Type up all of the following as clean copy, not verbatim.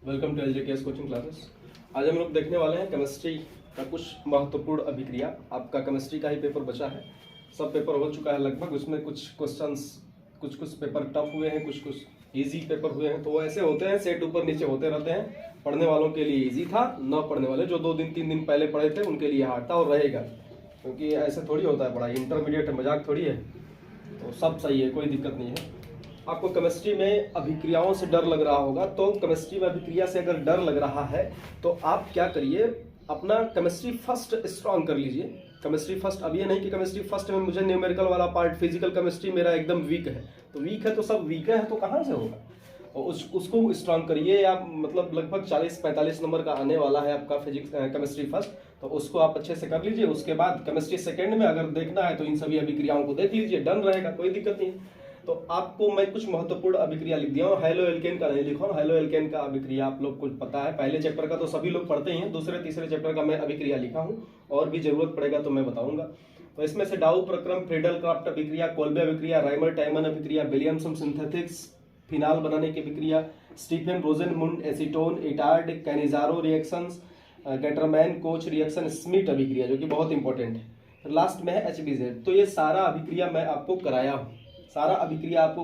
Welcome to LJKS coaching classes. आज हम लोग देखने वाले हैं केमिस्ट्री का कुछ महत्वपूर्ण अभिक्रिया। आपका केमिस्ट्री का ही पेपर बचा है, सब पेपर हो चुका है लगभग। उसमें कुछ क्वेश्चंस कुछ पेपर टफ हुए हैं, कुछ इजी पेपर हुए हैं। तो वो ऐसे होते हैं, सेट ऊपर नीचे होते रहते हैं। पढ़ने वालों के लिए इजी था, न पढ़ने वाले जो 2 दिन 3 दिन पहले पढ़े थे उनके लिए हार्ड था और रहेगा, क्योंकि ऐसे थोड़ी होता है पढ़ाई। इंटरमीडिएट मजाक थोड़ी है, तो सब सही है, कोई दिक्कत नहीं है। आपको केमिस्ट्री में अभिक्रियाओं से डर लग रहा होगा, तो केमिस्ट्री में अभिक्रिया से अगर डर लग रहा है तो आप क्या करिए, अपना केमिस्ट्री फर्स्ट स्ट्रांग कर लीजिए। केमिस्ट्री फर्स्ट, अब ये नहीं कि केमिस्ट्री फर्स्ट में मुझे न्यूमेरिकल वाला पार्ट, फिजिकल केमिस्ट्री मेरा एकदम वीक है, तो वीक है तो सब वीक है तो कहाँ से होगा। और उसको स्ट्रांग करिए। आप मतलब लगभग 40-45 नंबर का आने वाला है आपका फिजिक्स केमिस्ट्री फर्स्ट, तो उसको आप अच्छे से कर लीजिए। उसके बाद केमिस्ट्री सेकेंड में अगर देखना है तो इन सभी अभिक्रियाओं को देख लीजिए, डन रहेगा, कोई दिक्कत नहीं है। तो आपको मैं कुछ महत्वपूर्ण अभिक्रिया लिख दिया हूँ, हेलो एल्केन का नहीं लिखा हूँ। हेलो एल्केन का अभिक्रिया आप लोग को पता है, पहले चैप्टर का तो सभी लोग पढ़ते ही हैं, दूसरे तीसरे चैप्टर का मैं अभिक्रिया लिखा हूँ, और भी जरूरत पड़ेगा तो मैं बताऊंगा। तो इसमें से डाउ प्रक्रम, फ्रीडल क्राफ्ट अभिक्रिया, कोल्बे अभिक्रिया, राइमर टाइमन अभिक्रिया, विलियमसन सिंथेटिक्स, फिनाल बनाने की अभिक्रिया, Stephen Rosenmund acetone, Etard, Cannizzaro reactions, Gattermann Koch reaction, Smith अभिक्रिया, जो कि बहुत इंपॉर्टेंट है। फिर लास्ट में है HBZ। तो ये सारा अभिक्रिया मैं आपको कराया हूँ, सारा अभिक्रिया आपको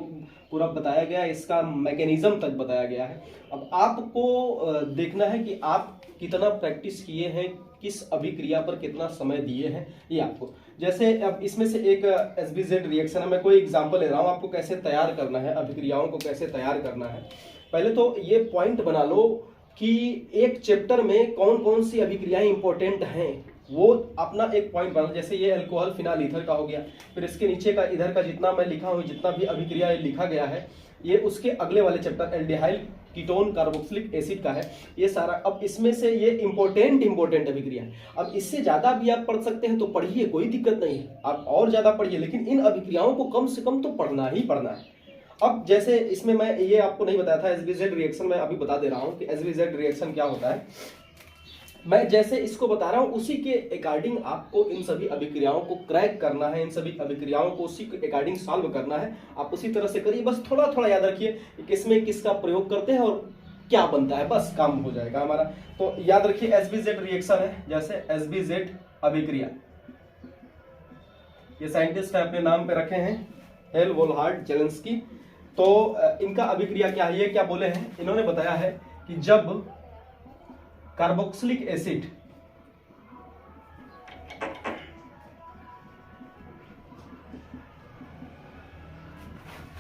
पूरा बताया गया है, इसका मैकेनिज्म तक बताया गया है। अब आपको देखना है कि आप कितना प्रैक्टिस किए हैं, किस अभिक्रिया पर कितना समय दिए हैं, ये आपको। जैसे अब इसमें से एक HBZ रिएक्शन है, मैं कोई एग्जांपल ले रहा हूँ, आपको कैसे तैयार करना है, अभिक्रियाओं को कैसे तैयार करना है। पहले तो ये पॉइंट बना लो कि एक चैप्टर में कौन कौन सी अभिक्रियाएं इंपॉर्टेंट हैं, वो अपना एक पॉइंट बना। जैसे ये अल्कोहल फिनाल ईथर का हो गया, फिर इसके नीचे का इधर का जितना मैं लिखा हूँ, जितना भी अभिक्रिया लिखा गया है, ये उसके अगले वाले chapter aldehyde ketone carboxylic acid का है, ये सारा। अब इसमें से ये इंपॉर्टेंट अभिक्रिया है। अब इससे ज्यादा भी आप पढ़ सकते हैं तो पढ़िए, कोई दिक्कत नहीं है, आप और ज्यादा पढ़िए, लेकिन इन अभिक्रियाओं को कम से कम तो पढ़ना ही पढ़ना है। अब जैसे इसमें मैं ये आपको नहीं बताया था, HBZ रिएक्शन मैं अभी बता दे रहा हूँ कि HBZ रिएक्शन क्या होता है। मैं जैसे इसको बता रहा हूं उसी के अकॉर्डिंग आपको इन सभी अभिक्रियाओं को क्रैक करना है, इन सभी अभिक्रियाओं को उसी के अकॉर्डिंग सॉल्व करना है। आप उसी तरह से करिए, बस थोड़ा थोड़ा याद रखिए किसमें किसका प्रयोग करते हैं और क्या बनता है, बस काम हो जाएगा हमारा। तो याद रखिए HBZ रिएक्शन है, जैसे HBZ अभिक्रिया, ये साइंटिस्ट अपने नाम पे रखे हैं, हेल वोल्हार्ड जेलेंस्की। तो इनका अभिक्रिया क्या है, ये क्या बोले हैं, इन्होंने बताया है कि जब carboxylic acid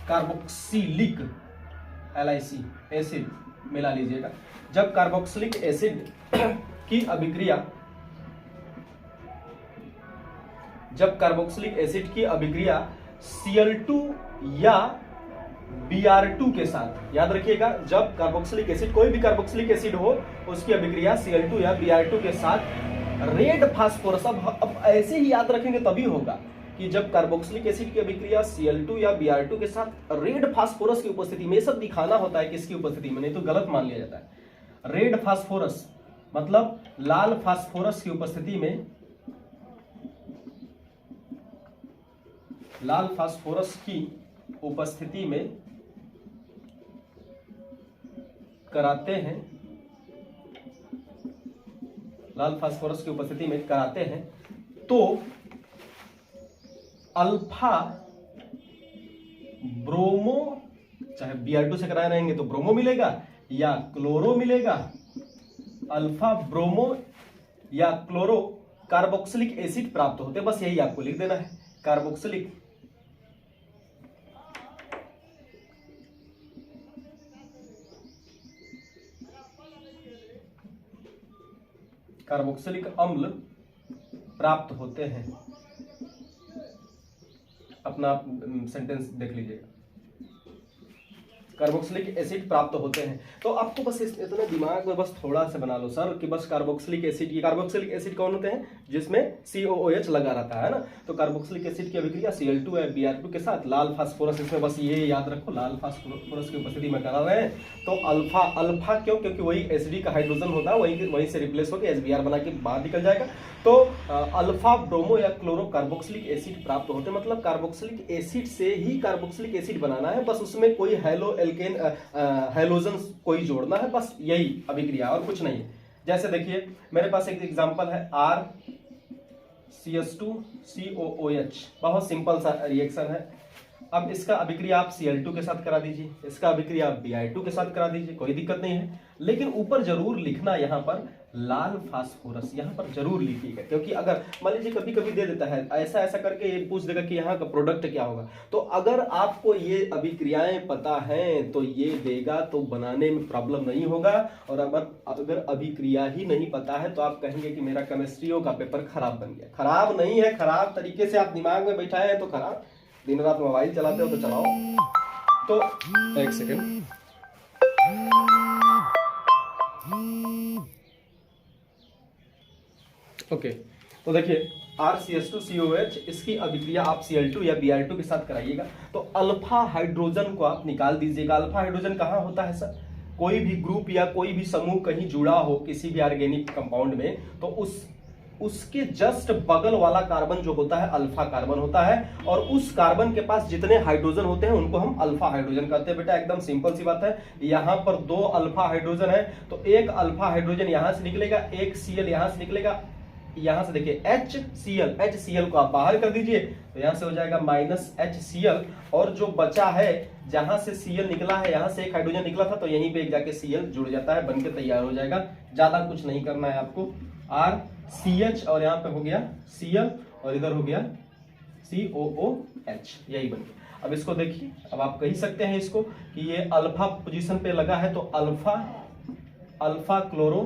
carboxylic LIC acid मिला लीजिएगा, जब कार्बोक्सिलिक एसिड की अभिक्रिया, जब कार्बोक्सिलिक एसिड की अभिक्रिया Cl2 या Br2 के साथ, याद रखिएगा, जब कार्बोक्सिलिक एसिड, कोई भी कार्बोक्सिलिक एसिड हो, उसकी अभिक्रिया Cl2 या Br2 के साथ रेड फास्फोरस। अब ऐसे ही याद रखेंगे तभी होगा कि जब कार्बोक्सिलिक एसिड की अभिक्रिया Cl2 या Br2 के साथ रेड फास्फोरस की उपस्थिति में, सब दिखाना होता है किसकी उपस्थिति में, नहीं तो गलत मान लिया जाता है। रेड फास्फोरस मतलब लाल फास्फोरस की उपस्थिति में, लाल फास्फोरस की उपस्थिति में कराते हैं, लाल फास्फोरस की उपस्थिति में कराते हैं, तो अल्फा ब्रोमो, चाहे Br2 से कराए रहेंगे तो ब्रोमो मिलेगा या क्लोरो मिलेगा, अल्फा ब्रोमो या क्लोरो कार्बोक्सिलिक एसिड प्राप्त होते हैं। बस यही आपको लिख देना है, कार्बोक्सिलिक अम्ल प्राप्त होते हैं। अपना सेंटेंस देख लीजिएगा, कार्बोक्सिलिक एसिड प्राप्त होते हैं। तो आपको बस इतना दिमाग में बस थोड़ा सा बना लो सर कि बस कार्बोक्सिलिक एसिड, ये कार्बोक्सिलिक एसिड कौन होते हैं, जिसमें COOH लगा रहता है ना। तो कार्बोक्सिलिक एसिड की अभिक्रिया Cl2 या Br2 के साथ लाल फास्फोरस, इसमें बस ये याद रखो, लाल फास्फोरस की उपस्थिति में करा रहे हैं। तो अल्फा क्यों, क्योंकि वही एसिडी का हाइड्रोजन होता है, वहीं से रिप्लेस होकर HBr बना के बाहर निकल जाएगा। तो अल्फा ब्रोमो या क्लोरो कार्बोक्सिलिक एसिड प्राप्त होते हैं, मतलब कार्बोक्सिलिक एसिड से ही कार्बोक्सिलिक एसिड बनाना है, बस उसमें कोई हेलो एल्केन हैलोजन को ही जोड़ना है, बस यही अभिक्रिया और कुछ नहीं है। जैसे देखिए मेरे पास एक एग्जांपल है RCH2COOH, बहुत सिंपल सा रिएक्शन है। अब इसका अभिक्रिया आप Cl2 के साथ करा दीजिए, इसका अभिक्रिया आप Br2 के साथ करा दीजिए, कोई दिक्कत नहीं है। लेकिन ऊपर जरूर लिखना यहाँ पर लाल फास्फोरस, यहाँ पर जरूर लिखिएगा, क्योंकि अगर मान लीजिए कभी कभी दे देता है ऐसा ऐसा करके ये पूछ देगा कि यहाँ का प्रोडक्ट क्या होगा, तो अगर आपको ये अभिक्रियाएं पता हैं तो ये देगा तो बनाने में प्रॉब्लम नहीं होगा। और अगर अभिक्रिया ही नहीं पता है तो आप कहेंगे कि मेरा केमिस्ट्रियों का पेपर खराब बन गया। खराब नहीं है, खराब तरीके से आप दिमाग में बैठाए हैं तो खराब। दिन रात मोबाइल चलाते हो तो चलाओ। तो एक सेकेंड, ओके तो देखिए RCH2COH, इसकी अभिक्रिया आप Cl2 या Br2 के साथ कराइएगा तो अल्फा हाइड्रोजन को आप निकाल दीजिएगा। अल्फा हाइड्रोजन कहाँ होता है सर? कोई भी ग्रुप या कोई भी समूह कहीं जुड़ा हो किसी भी ऑर्गेनिक कंपाउंड में, तो उसके जस्ट बगल वाला कार्बन जो होता है अल्फा कार्बन होता है, और उस कार्बन के पास जितने हाइड्रोजन होते हैं उनको हम अल्फा हाइड्रोजन कहते हैं। बेटा एकदम सिंपल सी बात है। यहाँ पर 2 अल्फा हाइड्रोजन है तो एक अल्फा हाइड्रोजन यहां से निकलेगा, एक Cl यहां से निकलेगा। यहां से देखिए HCl को आप बाहर कर दीजिए तो यहां से हो जाएगा -HCl, और जो बचा है जहां से Cl निकला है, यहां से एक हाइड्रोजन निकला था तो यहीं पे एक जाके Cl जुड़ जाता है, बनके तैयार हो जाएगा। ज्यादा कुछ नहीं करना है आपको। RCH और यहाँ पे हो गया Cl और इधर हो गया COOH, यही बन गया। अब इसको देखिए, अब आप कह सकते हैं इसको कि ये अल्फा पोजीशन पे लगा है तो alpha chloro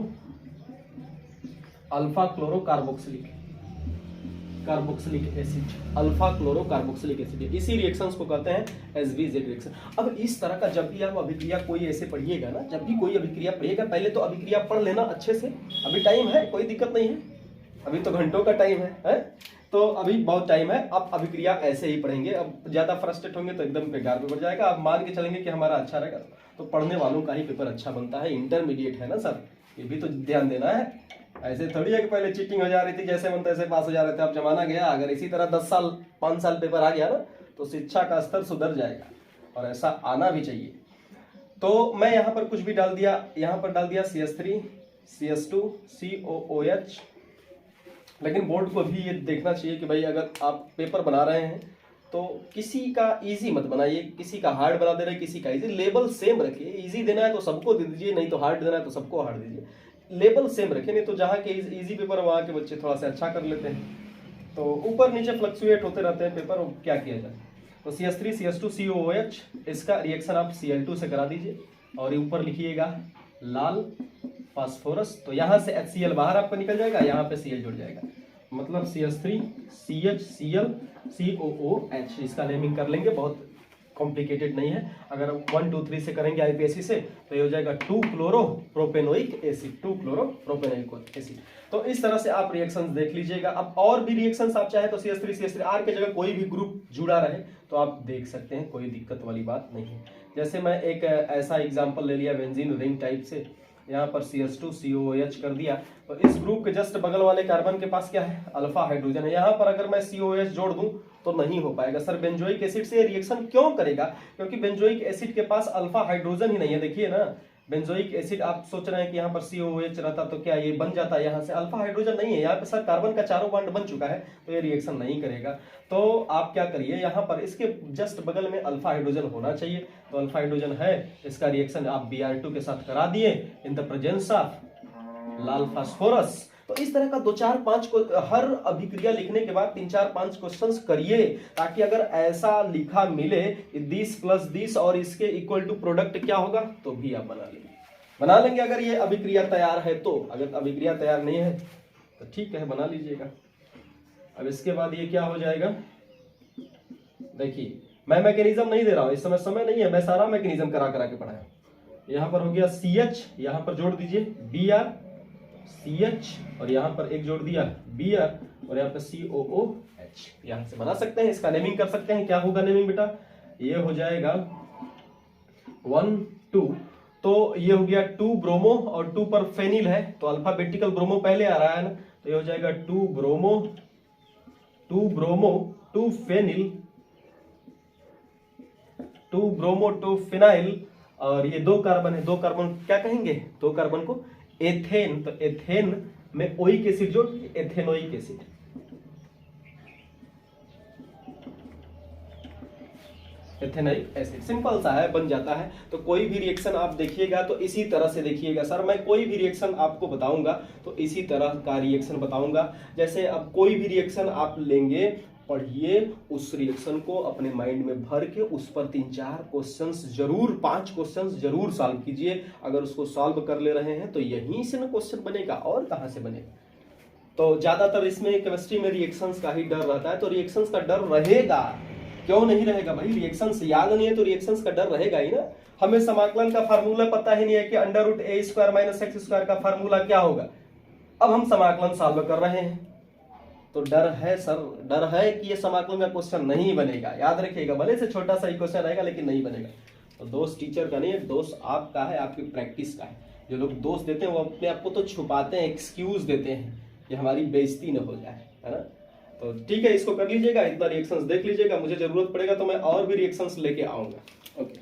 carboxylic acid, alpha chloro carboxylic acid, इसी रिएक्शंस को कहते हैं SVZ रिएक्शन। अब इस तरह का जब भी आप अभिक्रिया कोई ऐसे पढ़िएगा ना, जब भी कोई अभिक्रिया पढ़िएगा पहले तो अभिक्रिया पढ़ लेना अच्छे से। अभी टाइम है, कोई दिक्कत नहीं है, अभी तो घंटों का टाइम है? तो अभी बहुत टाइम है। आप अभिक्रिया ऐसे ही पढ़ेंगे। अब ज्यादा फ्रस्ट्रेट होंगे तो एकदम बेकार पेपर जाएगा। आप मान के चलेंगे कि हमारा अच्छा रहेगा तो पढ़ने वालों का ही पेपर अच्छा बनता है। इंटरमीडिएट है ना सर, ये भी तो ध्यान देना है। ऐसे थोड़ी है कि पहले चीटिंग हो जा रही थी, जैसे मन तैसे पास हो जा रहे थे। अब जमाना गया, अगर इसी तरह 10 साल 5 साल पेपर आ गया ना तो शिक्षा का स्तर सुधर जाएगा, और ऐसा आना भी चाहिए। तो मैं यहाँ पर कुछ भी डाल दिया, यहाँ पर डाल दिया CH3 CH2 COOH। लेकिन बोर्ड को भी ये देखना चाहिए कि भाई अगर आप पेपर बना रहे हैं तो किसी का इजी मत बनाइए, किसी का हार्ड बना दे रहे, किसी का इजी। लेवल सेम रखिए, इजी देना है तो सबको दे दीजिए, नहीं तो हार्ड देना है तो सबको हार्ड दीजिए। लेवल सेम रखें, नहीं तो जहाँ के इजी पेपर वहाँ के बच्चे थोड़ा सा अच्छा कर लेते हैं, तो ऊपर नीचे फ्लक्चुएट होते रहते हैं पेपर, क्या किया जाए। तो CH3 CH2 COOH, इसका रिएक्शन आप Cl2 से करा दीजिए और ऊपर लिखिएगा लाल फास्फोरस। तो यहाँ से HCl बाहर आपका निकल जाएगा, यहाँ पे Cl जुड़ जाएगा, मतलब CH3 CHCl COOH। इसका नेमिंग कर लेंगे, बहुत कॉम्प्लिकेटेड नहीं है। अगर 1 2 3 से करेंगे IPSC से तो ये हो जाएगा 2 क्लोरोप्रोपेनोइक एसिड। तो इस तरह से आप रिएक्शंस देख लीजिएगा। अब और भी रिएक्शंस आप चाहे तो CH3 CH3R के जगह कोई भी ग्रुप जुड़ा रहे तो आप देख सकते हैं, कोई दिक्कत वाली बात नहीं है। जैसे मैं एक ऐसा एग्जांपल ले लिया बेंजीन रिंग टाइप से, यहाँ पर CH2 COOH कर दिया तो इस ग्रुप के जस्ट बगल वाले कार्बन के पास क्या है, अल्फा हाइड्रोजन है। यहाँ पर अगर मैं COOH जोड़ दूं तो नहीं हो पाएगा। सर बेंजोइक एसिड से रिएक्शन क्यों करेगा? क्योंकि बेंजोइक एसिड के पास अल्फा हाइड्रोजन ही नहीं है। देखिए ना, बेंजोइक एसिड आप सोच रहे हैं कि यहाँ पर COOH रहता तो क्या ये बन जाता, यहाँ से अल्फा हाइड्रोजन नहीं है, यहाँ पे सर कार्बन का चारों बॉन्ड बन चुका है तो ये रिएक्शन नहीं करेगा। तो आप क्या करिए, यहाँ पर इसके जस्ट बगल में अल्फा हाइड्रोजन होना चाहिए, तो अल्फा हाइड्रोजन है, इसका रिएक्शन आप Br2 के साथ करा दिए in the presence of Lal phosphorus. तो इस तरह का 2 4 5 को हर अभिक्रिया लिखने के बाद 3 4 5 क्वेश्चंस करिए, ताकि अगर ऐसा लिखा मिले 10 + 10 और इसके इक्वल टू प्रोडक्ट क्या होगा तो भी आप बना लेंगे अगर ये अभिक्रिया तैयार है तो। अगर अभिक्रिया तैयार नहीं है तो ठीक है, बना लीजिएगा। अब इसके बाद ये क्या हो जाएगा, देखिए मैं मैकेनिज्म नहीं दे रहा हूं, इस समय नहीं है, मैं सारा मैकेनिज्म करा के पढ़ाया। यहाँ पर हो गया CH, यहाँ पर जोड़ दीजिए Br CH, और यहाँ पर एक जोड़ दिया Br, और यहाँ पर COOH। यहाँ से बना सकते हैं, इसका नेमिंग कर सकते हैं। क्या होगा नेमिंग बेटा, ये हो जाएगा 1 2, तो ये हो गया 2 ब्रोमो और 2 पर फेनिल है तो अल्फाबेटिकल ब्रोमो पहले आ रहा है ना, तो ये हो जाएगा 2 ब्रोमो 2 फेनिल 2 ब्रोमो 2 फिनाइल, और ये 2 कार्बन है, 2 कार्बन क्या कहेंगे, 2 कार्बन को एथेन। तो एथेन में ओइक एसिड जोड़ ethanoic acid. Ethanoic acid simple सा है, बन जाता है। तो कोई भी रिएक्शन आप देखिएगा तो इसी तरह से देखिएगा। सर मैं कोई भी रिएक्शन आपको बताऊंगा तो इसी तरह का रिएक्शन बताऊंगा। जैसे अब कोई भी रिएक्शन आप लेंगे, पढ़िए, उस रिएक्शन को अपने माइंड में भर के उस पर 3-4 क्वेश्चंस जरूर, 5 क्वेश्चंस जरूर सॉल्व कीजिए। अगर उसको सॉल्व कर ले रहे हैं तो यहीं से ना क्वेश्चन बनेगा, और कहां से बनेगा। तो ज्यादातर इसमें केमिस्ट्री में रिएक्शंस का ही डर रहता है। तो रिएक्शंस का डर रहेगा, क्यों नहीं रहेगा भाई, रिएक्शंस याद नहीं है तो रिएक्शंस का डर रहेगा ही ना। हमें समाकलन का फार्मूला पता ही नहीं है कि √a² - x² का फार्मूला क्या होगा। अब हम समाकलन सॉल्व कर रहे हैं तो डर है सर, डर है कि ये समाकलन का क्वेश्चन नहीं बनेगा। याद रखिएगा, भले से छोटा सा ही क्वेश्चन रहेगा लेकिन नहीं बनेगा। तो दोष टीचर का नहीं है, दोष आपका है, आपकी प्रैक्टिस का है। जो लोग दोष देते हैं वो अपने आप को तो छुपाते हैं, एक्सक्यूज देते हैं कि हमारी बेइज्जती न हो जाए, है ना। तो ठीक है, इसको कर लीजिएगा, इतना रिएक्शंस देख लीजिएगा। मुझे जरूरत पड़ेगा तो मैं और भी रिएक्शंस लेके आऊंगा। ओके,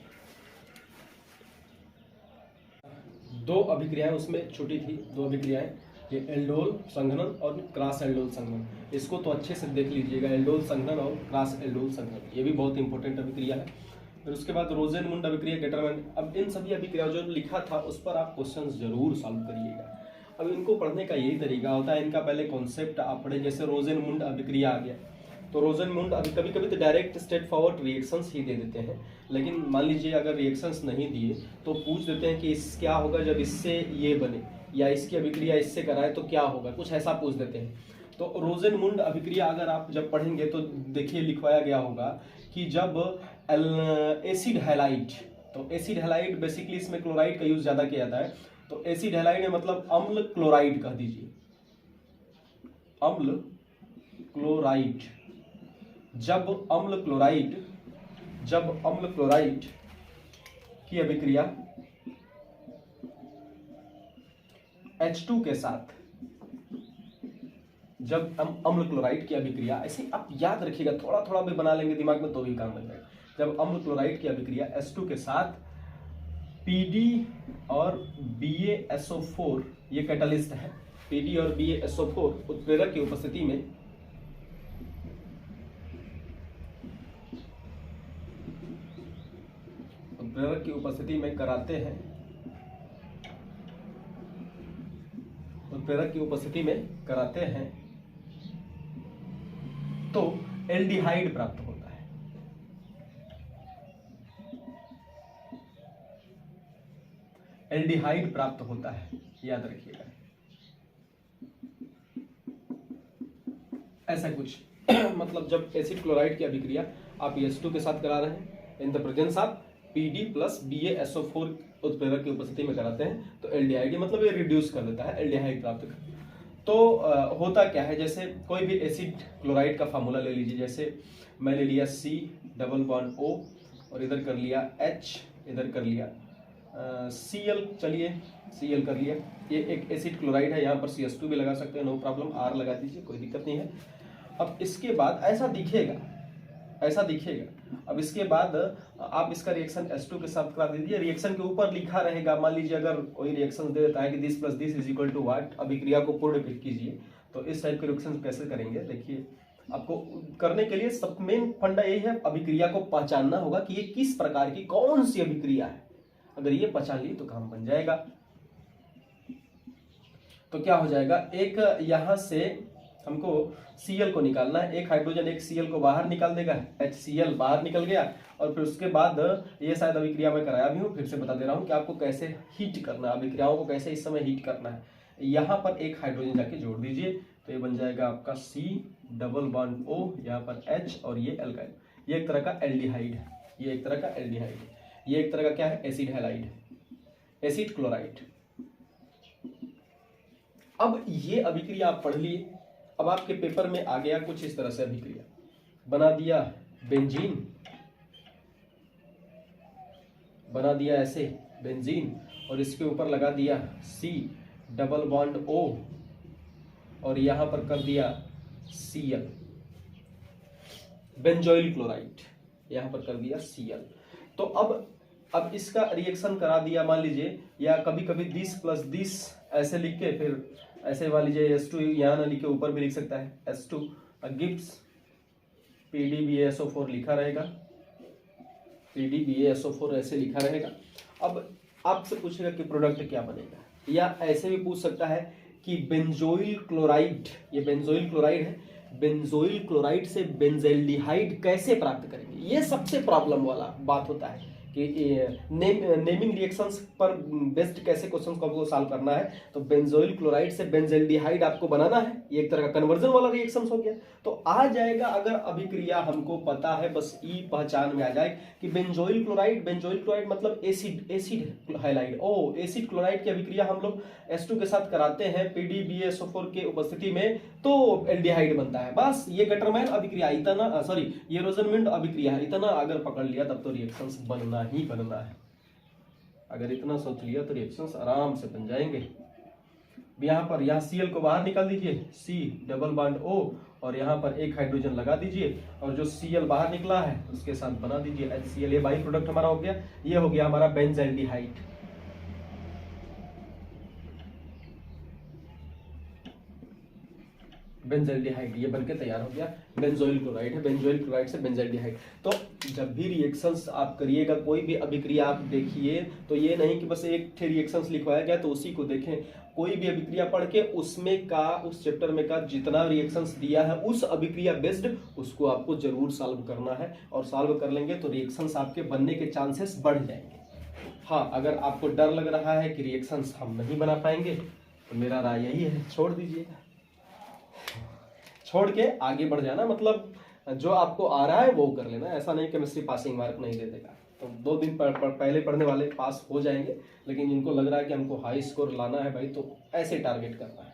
2 अभिक्रियाएं उसमें छूटी थी, 2 अभिक्रियाएं, ये एल्डोल संघनन और क्रॉस एल्डोल संघनन। इसको तो अच्छे से देख लीजिएगा, एल्डोल संघनन और क्रॉस एल्डोल संघनन, ये भी बहुत इंपॉर्टेंट अभिक्रिया है। फिर उसके बाद रोजेनमुंड अभिक्रिया, गेटरमैन। अब इन सभी अभिक्रियाओं जो लिखा था उस पर आप क्वेश्चन जरूर सॉल्व करिएगा। अब इनको पढ़ने का यही तरीका होता है, इनका पहले कॉन्सेप्ट आप पढ़े। जैसे रोजेनमुंड अभिक्रिया आ गया, तो रोजेनमुंड अभी कभी कभी तो डायरेक्ट स्ट्रेट फॉरवर्ड रिएक्शंस ही दे देते हैं, लेकिन मान लीजिए अगर रिएक्शंस नहीं दिए तो पूछ देते हैं कि इस क्या होगा जब इससे ये बने, या इसकी अभिक्रिया इससे कराए तो क्या होगा, कुछ ऐसा पूछ देते हैं। तो रोजेनमुंड अभिक्रिया अगर आप जब पढ़ेंगे तो देखिए लिखवाया गया होगा कि जब एसिड हैलाइड, तो एसिड हैलाइड बेसिकली इसमें क्लोराइड का यूज ज्यादा किया जाता है। तो एसिड हैलाइड में मतलब अम्ल क्लोराइड कह दीजिए, अम्ल क्लोराइड। जब अम्ल क्लोराइड की अभिक्रिया H2 के साथ, जब अम्ल क्लोराइड की अभिक्रिया, ऐसे आप याद रखिएगा, थोड़ा थोड़ा भी बना लेंगे दिमाग में तो भी काम बन जाएगा। जब अम्ल क्लोराइड की अभिक्रिया H2 के साथ PD और BaSO4, ये कैटालिस्ट है, PD और BaSO4 उत्प्रेरक की उपस्थिति में कराते हैं, उत्प्रेरक की उपस्थिति में कराते हैं तो एल्डिहाइड प्राप्त होता है। एल्डिहाइड प्राप्त होता है, याद रखिएगा ऐसा कुछ। मतलब जब एसिड क्लोराइड की अभिक्रिया आप H2 के साथ करा रहे हैं in the presence of PD plus BaSO4 उत्प्रेरक की उपस्थिति में कराते हैं तो एल्डिहाइड, मतलब ये रिड्यूस कर देता है, एल्डिहाइड प्राप्त कर। तो होता क्या है, जैसे कोई भी एसिड क्लोराइड का फार्मूला ले लीजिए। जैसे मैंने लिया C≡O और इधर कर लिया H, इधर कर लिया Cl, चलिए Cl कर लिया। ये एक एसिड क्लोराइड है, यहाँ पर CH2 भी लगा सकते हैं, नो प्रॉब्लम, R लगा दीजिए, कोई दिक्कत नहीं है। अब इसके बाद ऐसा दिखेगा। अब इसके बाद आप इसका रिएक्शन H2 के साथ करा दीजिए। रिएक्शन के ऊपर लिखा रहेगा, मान लीजिए अगर कोई रिएक्शन दे देता है कि this plus this is equal to what, अभिक्रिया को पूर्ण कीजिए। तो इस टाइप के रिएक्शन कैसे करेंगे, देखिए आपको करने के लिए सब मेन फंडा यही है, अभिक्रिया को पहचानना होगा कि ये किस प्रकार की कौन सी अभिक्रिया है। अगर ये पहचान ली तो काम बन जाएगा। तो क्या हो जाएगा, एक यहां से हमको Cl को निकालना है, एक हाइड्रोजन एक Cl को बाहर निकाल देगा, HCl बाहर निकल गया। और फिर उसके बाद ये शायद अभिक्रिया में कराया भी हूँ, फिर से बता दे रहा हूँ कि आपको कैसे हीट करना है, अभिक्रियाओं को कैसे इस समय हीट करना है। यहाँ पर एक हाइड्रोजन जाके जोड़ दीजिए तो ये बन जाएगा आपका C≡O, यहाँ पर H और ये एल्काइल। ये एक तरह का एल्डिहाइड है, ये एक तरह का एल्डिहाइड है, ये एक तरह का क्या है, एसिड हैलाइड, एसिड क्लोराइड। अब ये अभिक्रिया आप पढ़ लिए। अब आपके पेपर में आ गया कुछ इस तरह से अभिक्रिया, बना दिया बेंजीन, बना दिया ऐसे बेंजीन और इसके ऊपर लगा दिया C≡O और यहां पर कर दिया Cl, बेंजोइल क्लोराइड, यहां पर कर दिया Cl। तो अब इसका रिएक्शन करा दिया मान लीजिए, या कभी कभी 10 + 10 ऐसे लिख के फिर ऐसे मान लीजिए H2 यहाँ ना लिख के ऊपर भी लिख सकता है H2 गिव्स PdBaSO4 लिखा रहेगा, PdBaSO4 ऐसे लिखा रहेगा। अब आपसे पूछेगा कि प्रोडक्ट क्या बनेगा, या ऐसे भी पूछ सकता है कि बेंजोइल क्लोराइड, ये बेंजोइल क्लोराइड है, बेंजोइल क्लोराइड से बेंजेल्डिहाइड कैसे प्राप्त करेंगे। ये सबसे प्रॉब्लम वाला बात होता है कि नेमिंग रिएक्शंस पर बेस्ड कैसे क्वेश्चन को सॉल्व करना है। तो बेंजोइल क्लोराइड से बेंजेल्डिहाइड आपको बनाना है, ये एक तरह का कन्वर्जन वाला रिएक्शन हो गया। तो आ जाएगा अगर अभिक्रिया हमको पता है, बस ई पहचान में आ जाए कि बेंजोइल क्लोराइड मतलब एसिड हाइलाइड, एसिड क्लोराइड की अभिक्रिया हम लोग H2 के साथ कराते हैं PdBaSO4 के उपस्थिति में, तो एल्डिहाइड बनता है। बस ये गटरमैन अभिक्रिया इतना, सॉरी ये रोजनविंड अभिक्रिया इतना अगर पकड़ लिया तब तो रिएक्शंस बनना ही बनना है। अगर इतना सोच लिया तो रिएक्शंस आराम से बन जाएंगे। यहाँ Cl को बाहर निकाल दीजिए, C डबल बॉन्ड O, और यहाँ पर एक हाइड्रोजन लगा दीजिए, और जो Cl बाहर निकला है उसके साथ बना दीजिए HCl। ये बाई प्रोडक्ट हमारा हो गया, ये हो गया हमारा बेंजेल्डिहाइड। बेंजेल्डिहाइड ये बनके तैयार हो गया, बेंजोइल क्लोराइड है, बेंजोइल क्लोराइड से बेंजेल्डिहाइड। तो जब भी रिएक्शंस आप करिएगा, कोई भी अभिक्रिया आप देखिए, तो ये नहीं कि बस एक थे रिएक्शंस लिखवाया गया तो उसी को देखें। कोई भी अभिक्रिया पढ़ के उसमें का, उस चैप्टर में का जितना रिएक्शंस दिया है उस अभिक्रिया बेस्ड उसको आपको जरूर सॉल्व करना है, और सॉल्व कर लेंगे तो रिएक्शंस आपके बनने के चांसेस बढ़ जाएंगे। हाँ, अगर आपको डर लग रहा है कि रिएक्शंस हम नहीं बना पाएंगे तो मेरा राय यही है, छोड़ दीजिएगा, छोड़ के आगे बढ़ जाना। मतलब जो आपको आ रहा है वो कर लेना, ऐसा नहीं केमिस्ट्री पासिंग मार्क नहीं दे देगा। तो 2 दिन पहले पढ़ने वाले पास हो जाएंगे, लेकिन जिनको लग रहा है कि हमको हाई स्कोर लाना है भाई, तो ऐसे टारगेट करना है।